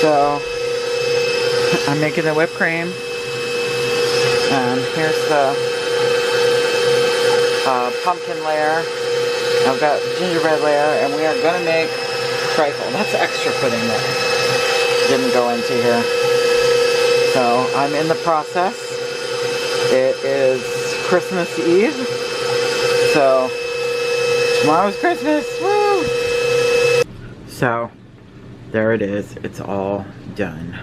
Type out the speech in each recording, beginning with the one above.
So I'm making the whipped cream, and here's the pumpkin layer. I've got gingerbread layer, and we are gonna make trifle. That's extra pudding that didn't go into here. So I'm in the process. It is Christmas Eve, so tomorrow's Christmas. Woo! So there it is. It's all done.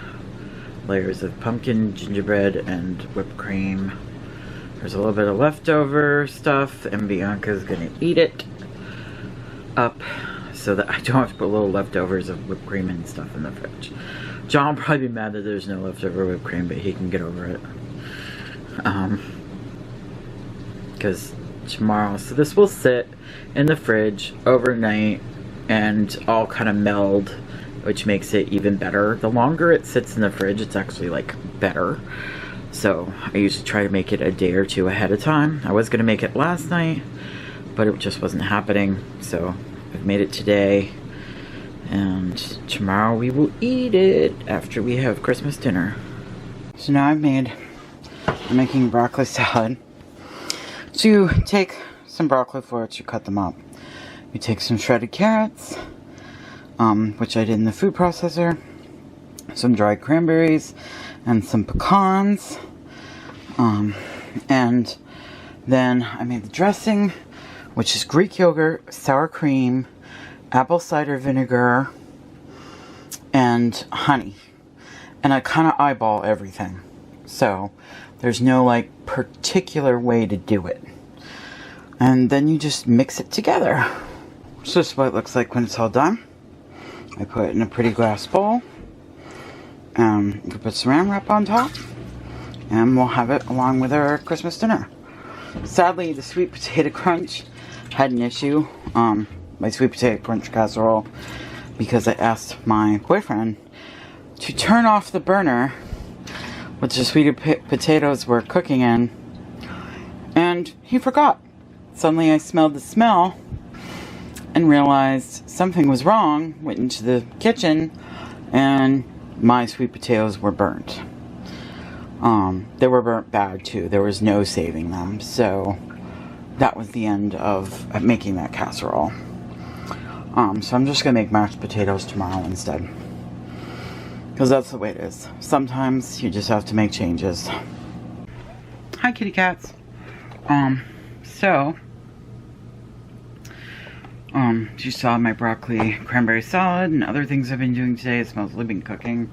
Layers of pumpkin, gingerbread, and whipped cream. There's a little bit of leftover stuff, and Bianca's gonna eat it up so that I don't have to put little leftovers of whipped cream and stuff in the fridge. John will probably be mad that there's no leftover whipped cream, but he can get over it. Because tomorrow, so this will sit in the fridge overnight and all kind of meld, which makes it even better. The longer it sits in the fridge, it's actually like better. So I usually try to make it a day or two ahead of time. I was gonna make it last night, but it just wasn't happening. So I've made it today, and tomorrow we will eat it after we have Christmas dinner. So now I'm making broccoli salad. So you take some broccoli florets, you cut them up. You take some shredded carrots, which I did in the food processor, some dried cranberries, and some pecans, and then I made the dressing, which is Greek yogurt, sour cream, apple cider vinegar, and honey. And I kind of eyeball everything, so there's no like particular way to do it. And then you just mix it together. So this is what it looks like when it's all done. I put it in a pretty glass bowl. You can put saran wrap on top, and we'll have it along with our Christmas dinner. Sadly, the sweet potato crunch had an issue. My sweet potato crunch casserole, because I asked my boyfriend to turn off the burner which the sweet potatoes were cooking in, and he forgot. Suddenly I smelled the smell and realized something was wrong. Went into the kitchen, and my sweet potatoes were burnt. They were burnt bad too. There was no saving them. So that was the end of making that casserole. So I'm just gonna make mashed potatoes tomorrow instead, because that's the way it is. Sometimes you just have to make changes. Hi, kitty cats. You saw my broccoli cranberry salad and other things I've been doing today. It's mostly been cooking.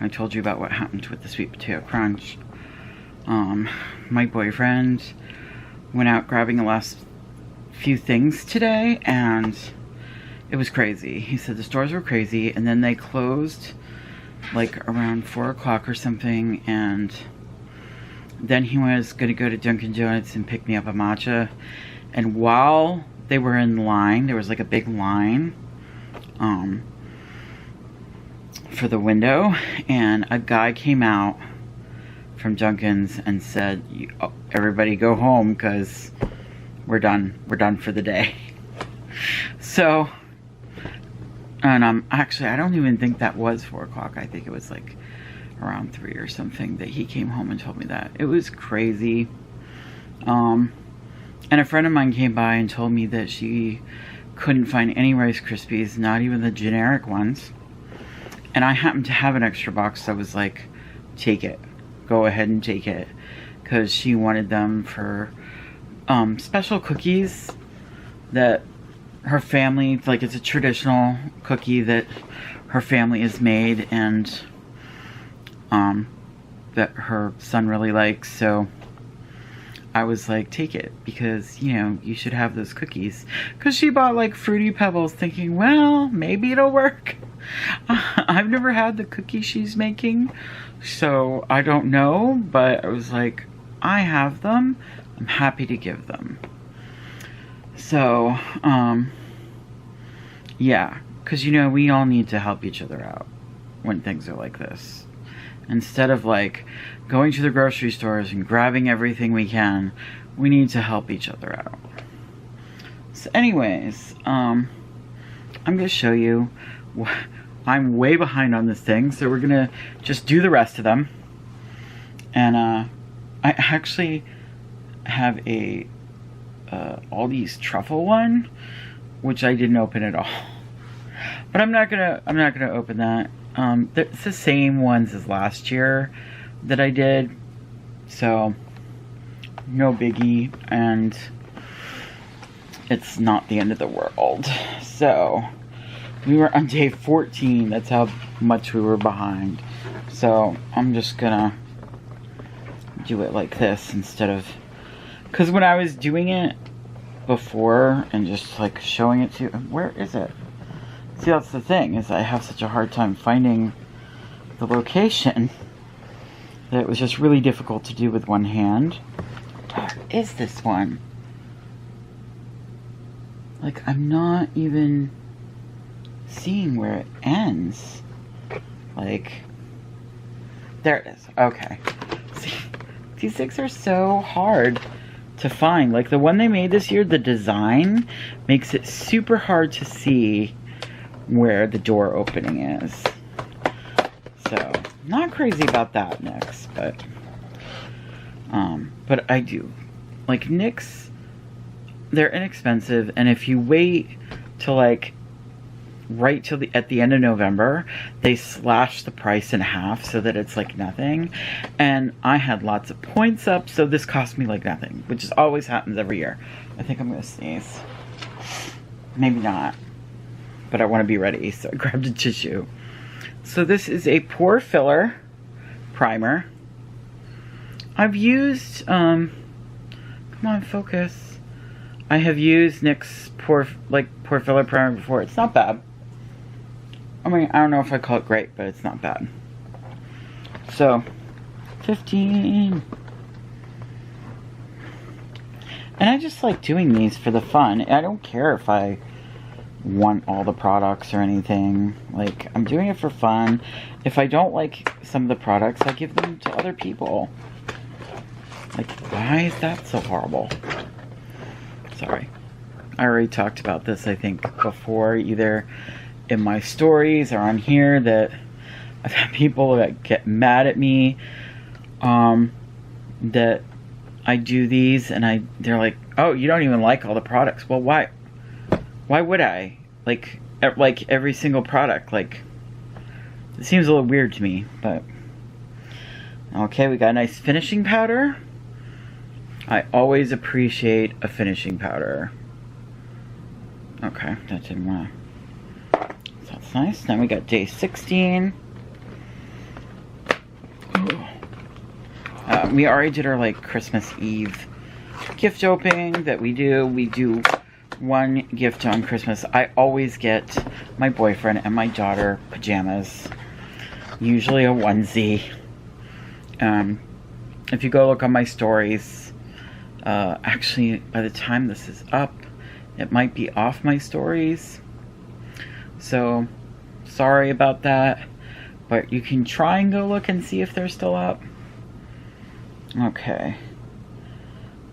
I told you about what happened with the sweet potato crunch. My boyfriend went out grabbing the last few things today, and it was crazy. He said the stores were crazy, and then they closed like around 4 o'clock or something, and then he was going to go to Dunkin' Donuts and pick me up a matcha. And while they were in line, there was like a big line for the window, and a guy came out from Dunkin's and said, everybody go home because we're done for the day. So, and actually I don't even think that was 4 o'clock. I think it was like around 3 or something that he came home and told me that. It was crazy. And a friend of mine came by and told me that she couldn't find any Rice Krispies, not even the generic ones. And I happened to have an extra box, so I was like, take it. Go ahead and take it. Because she wanted them for special cookies that her family, like it's a traditional cookie that her family has made, and that her son really likes. So I was like, take it, because, you know, you should have those cookies. Because she bought like Fruity Pebbles thinking, well, maybe it'll work. I've never had the cookie she's making, so I don't know, but I was like, I have them. I'm happy to give them. So, yeah, because, you know, we all need to help each other out when things are like this. Instead of like going to the grocery stores and grabbing everything we can, we need to help each other out. So anyways, I'm going to show you I'm way behind on this thing, so we're gonna just do the rest of them. And I actually have a Aldi's truffle one, which I didn't open at all. But I'm not gonna open that. It's the same ones as last year that I did, so no biggie, and it's not the end of the world. So we were on day 14. That's how much we were behind. So I'm just gonna do it like this instead of, because when I was doing it before and just like showing it to you, where is it? See, that's the thing, is I have such a hard time finding the location that it was just really difficult to do with one hand. Where is this one? Like, I'm not even seeing where it ends. Like, there it is. Okay. See, these things are so hard to find. Like, the one they made this year, the design makes it super hard to see where the door opening is. So, not crazy about that NYX, but I do. Like, NYX, they're inexpensive, and if you wait till like right till at the end of November, they slash the price in half so that it's like nothing. And I had lots of points up, so this cost me like nothing, which is always happens every year. I think I'm gonna sneeze. Maybe not, but I want to be ready, so I grabbed a tissue. So this is a pore filler primer. I've used, come on, focus. I have used NYX pore filler primer before. It's not bad. I mean, I don't know if I call it great, but it's not bad. So, 15. And I just like doing these for the fun. I don't care if I want all the products or anything. Like, I'm doing it for fun. If I don't like some of the products, I give them to other people. Like, why is that so horrible? Sorry. I already talked about this, I think, before, either in my stories or on here, that I've had people that get mad at me that I do these, and they're like, oh, you don't even like all the products. Well, why would I? Like every single product, like, it seems a little weird to me, but okay, we got a nice finishing powder. I always appreciate a finishing powder. Okay, that didn't want to. So that's nice. Then we got day 16. We already did our like Christmas Eve gift opening that we do. We do one gift on Christmas. I always get my boyfriend and my daughter pajamas. Usually a onesie. If you go look on my stories, actually by the time this is up, it might be off my stories. So, sorry about that. But you can try and go look and see if they're still up. Okay.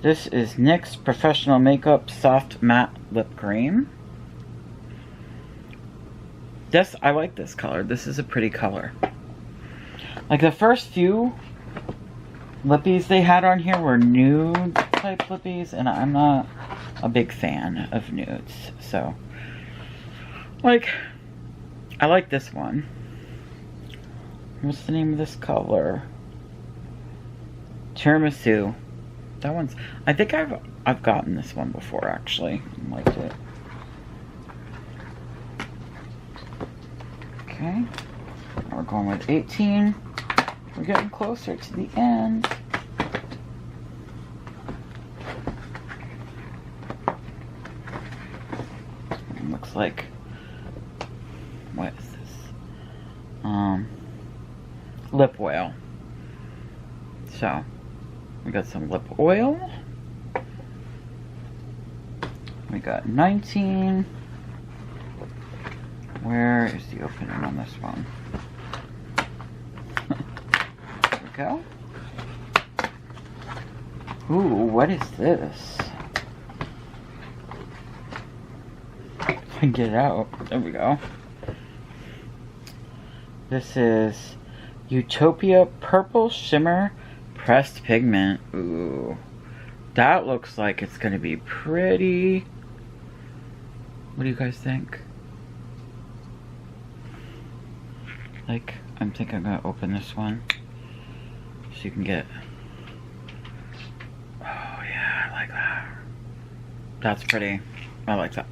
This is NYX Professional Makeup Soft Matte Lip Cream. I like this color. This is a pretty color. Like, the first few lippies they had on here were nude type lippies, and I'm not a big fan of nudes. So, like, I like this one. What's the name of this color? Tiramisu. That one's, I think I've gotten this one before, actually. I liked it. Okay. Now we're going with 18. We're getting closer to the end. It looks like, what is this? Lip oil. So, we got some lip oil. We got 19. Where is the opening on this one? There we go. Ooh, what is this? If I can get it out. There we go. This is Utopia Purple Shimmer Pressed Pigment. Ooh. That looks like it's going to be pretty. What do you guys think? Like, I'm thinking I'm going to open this one so you can get. Oh yeah, I like that. That's pretty. I like that.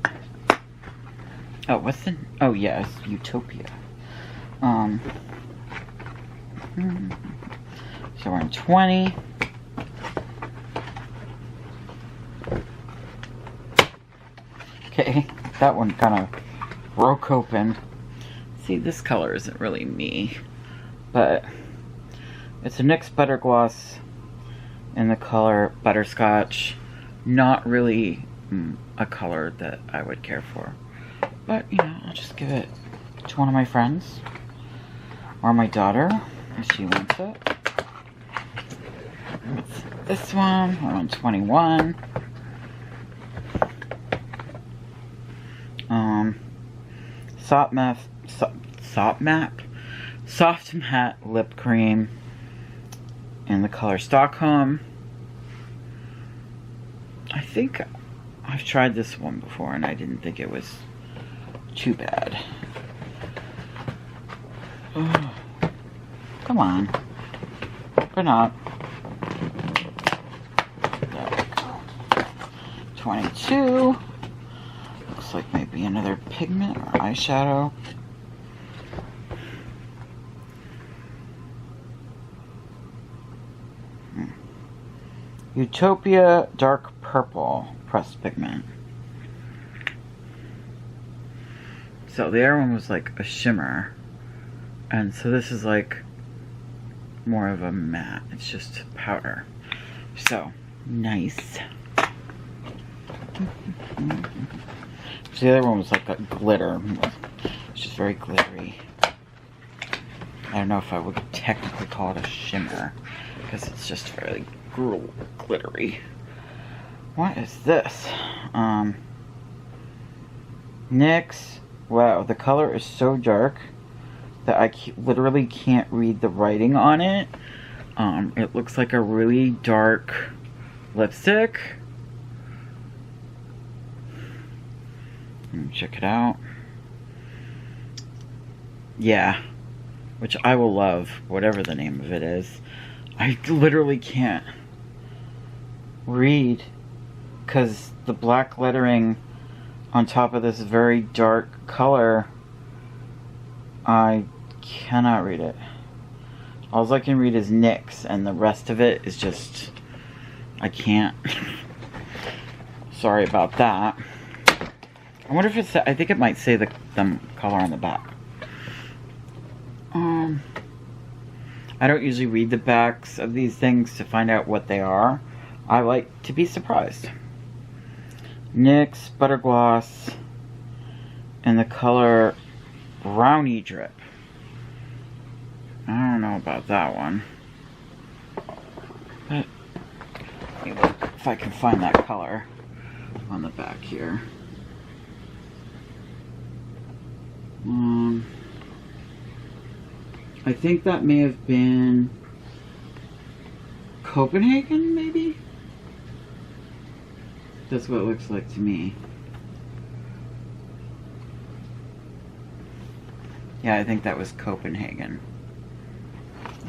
Oh, what's the? Oh yeah, it's Utopia. So we're in 20. Okay, that one kind of broke open. See, this color isn't really me, but it's a NYX Butter Gloss in the color Butterscotch. Not really a color that I would care for, but you know, I'll just give it to one of my friends or my daughter if she wants it. It's this one. We're on 21. Soft matte lip cream in the color Stockholm. I think I've tried this one before and I didn't think it was too bad. Oh, come on. Open up. There we go. 22. Looks like maybe another pigment or eyeshadow. Utopia Dark Purple Pressed Pigment. So the other one was like a shimmer. And so this is like more of a matte. It's just powder. So, nice. So the other one was like a glitter. It's just very glittery. I don't know if I would technically call it a shimmer, because it's just very glittery. What is this? NYX. Wow, the color is so dark that I literally can't read the writing on it. It looks like a really dark lipstick. Let me check it out. Yeah, which I will love, whatever the name of it is. I literally can't read because the black lettering on top of this very dark color, I cannot read it. All I can read is NYX, and the rest of it is just, I can't. Sorry about that. I wonder if it's, I think it might say the color on the back. I don't usually read the backs of these things to find out what they are. I like to be surprised. NYX Butter Gloss in the color Brownie Drip. I don't know about that one. But let me look if I can find that color on the back here. I think that may have been Copenhagen, maybe? That's what it looks like to me. Yeah, I think that was Copenhagen.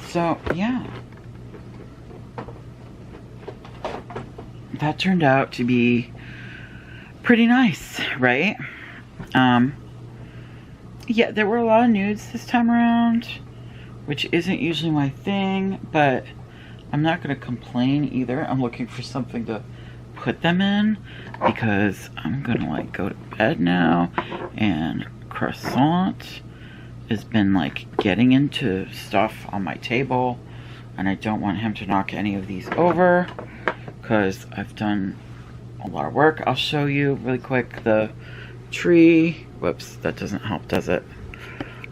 So, yeah. That turned out to be pretty nice, right? Yeah, there were a lot of nudes this time around, which isn't usually my thing, but I'm not going to complain either. I'm looking for something to put them in because I'm going to like go to bed now, and Croissant has been like getting into stuff on my table, and I don't want him to knock any of these over because I've done a lot of work. I'll show you really quick the tree. Whoops, that doesn't help, does it?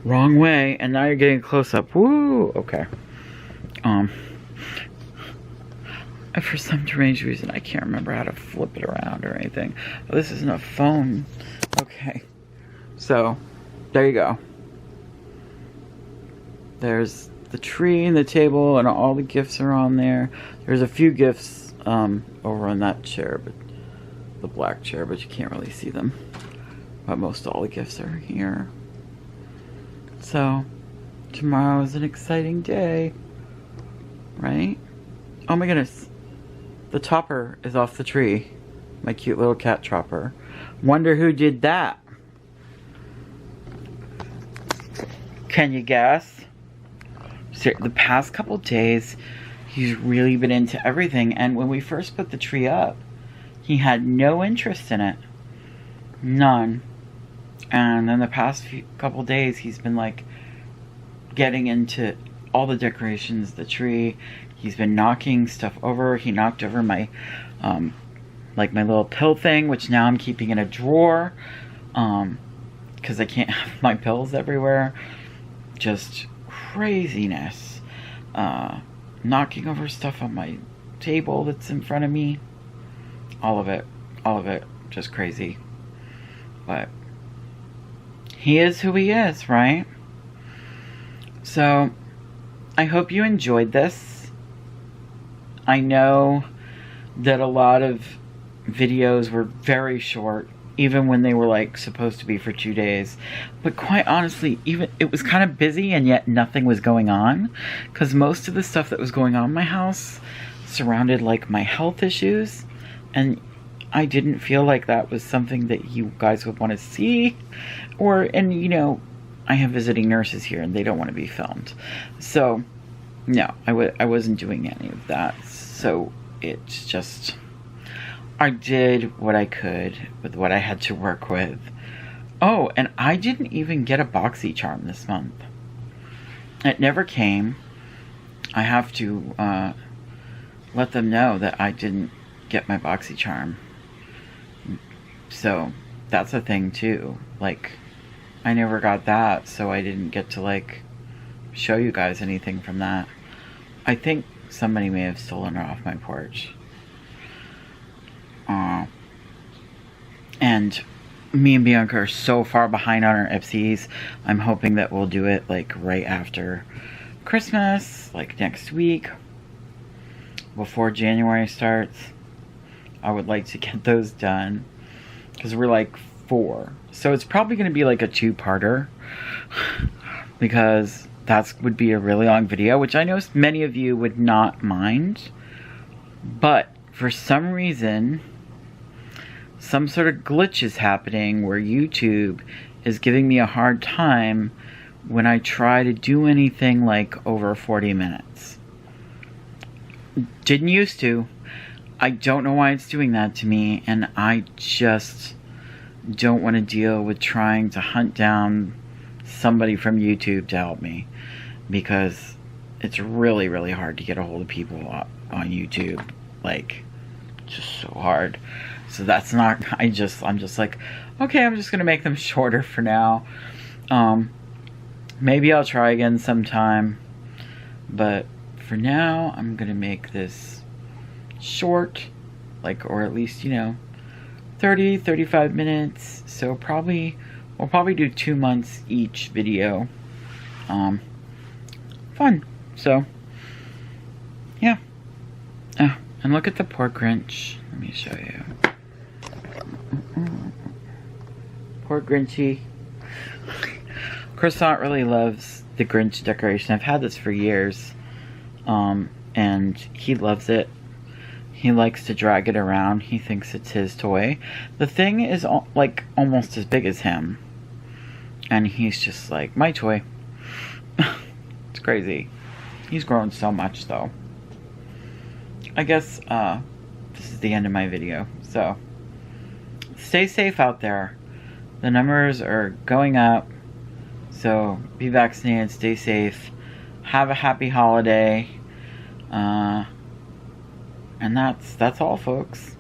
Wrong way, and now you're getting close up. Woo! Okay. For some deranged reason, I can't remember how to flip it around or anything. Oh, this isn't a phone. Okay. So, there you go. there's the tree and the table and all the gifts are on there. There's a few gifts over on that chair, but the black chair, but you can't really see them. But most all the gifts are here. So tomorrow is an exciting day, right? Oh my goodness, the topper is off the tree. My cute little cat topper. Wonder who did that? Can you guess? So the past couple days, he's really been into everything. And when we first put the tree up, he had no interest in it. None. And then the past couple days, he's been like getting into all the decorations, the tree. He's been knocking stuff over. He knocked over my, like my little pill thing, which now I'm keeping in a drawer. Because I can't have my pills everywhere. Just craziness. Knocking over stuff on my table that's in front of me. All of it, just crazy. But he is who he is, right? So I hope you enjoyed this. I know that a lot of videos were very short, even when they were like supposed to be for 2 days. But quite honestly, even it was kind of busy and yet nothing was going on, because most of the stuff that was going on in my house surrounded like my health issues, and I didn't feel like that was something that you guys would want to see. And you know, I have visiting nurses here and they don't want to be filmed. So no, I wasn't doing any of that. So it's just, I did what I could with what I had to work with. Oh, and I didn't even get a BoxyCharm this month. It never came. I have to let them know that I didn't get my BoxyCharm. So that's a thing too. Like, I never got that, so I didn't get to like show you guys anything from that. I think somebody may have stolen it off my porch. And me and Bianca are so far behind on our Ipsies. I'm hoping that we'll do it like right after Christmas, like next week, before January starts. I would like to get those done because we're like 4. So it's probably going to be like a 2-parter because that would be a really long video, which I know many of you would not mind. But for some reason, some sort of glitch is happening where YouTube is giving me a hard time when I try to do anything like over 40 minutes. Didn't used to. I don't know why it's doing that to me, and I just don't want to deal with trying to hunt down somebody from YouTube to help me, because it's really, really hard to get a hold of people on YouTube. Like, just so hard. So that's not, I'm just like, okay, I'm just gonna make them shorter for now. Maybe I'll try again sometime, but for now I'm gonna make this short, like, or at least, you know, 30-35 minutes. So we'll probably do 2 months each video. Fun. So yeah. Oh, and look at the poor Grinch. Let me show you. Poor Grinchy. Croissant really loves the Grinch decoration. I've had this for years. And he loves it. He likes to drag it around. He thinks it's his toy. The thing is like almost as big as him. And he's just like, my toy. It's crazy. He's grown so much though. I guess this is the end of my video. So stay safe out there. The numbers are going up. So be vaccinated, stay safe. Have a happy holiday. And that's all, folks.